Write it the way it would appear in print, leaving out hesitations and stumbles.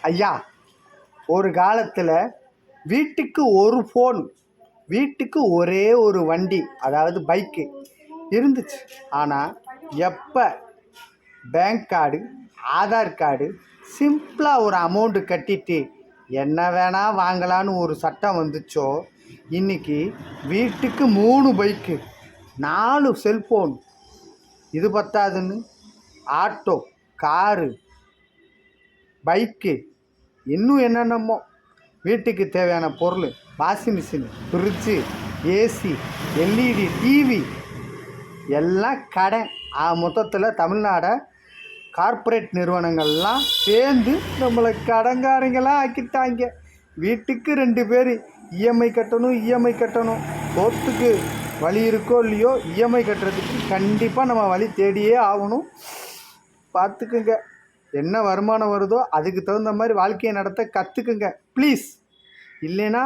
ஐயா, ஒரு காலத்தில் வீட்டுக்கு ஒரு ஃபோன், வீட்டுக்கு ஒரே ஒரு வண்டி, அதாவது பைக்கு இருந்துச்சு. ஆனால் எப்போ பேங்க் கார்டு, ஆதார் கார்டு, சிம்பிளாக ஒரு அமௌண்ட்டு கட்டிட்டு என்ன வேணால் வாங்கலான்னு ஒரு சட்டம் வந்துச்சோ, இன்றைக்கி வீட்டுக்கு 3 பைக்கு, 4 செல்ஃபோன், இது பத்தாதுன்னு ஆட்டோ, காரு, பைக்கு, இன்னும் என்னென்னமோ வீட்டுக்கு தேவையான பொருள், washing machine, fridge, AC, LED TV எல்லாம் கடன். மொத்தத்தில் தமிழ்நாடை கார்ப்பரேட் நிறுவனங்கள்லாம் சேர்ந்து நம்மளை கடங்காரங்களாம் ஆக்கிட்டாங்க. வீட்டுக்கு 2 பேர் இஎம்ஐ கட்டணும். சோத்துக்கு வழி இருக்கோ இல்லையோ, இஎம்ஐ கட்டுறதுக்கு கண்டிப்பாக நம்ம வழி தேடியே ஆகணும். பார்த்துக்குங்க, என்ன வருமானம் வருதோ அதுக்கு தகுந்த மாதிரி வாழ்க்கையை நடத்த கற்றுக்குங்க ப்ளீஸ். இல்லைன்னா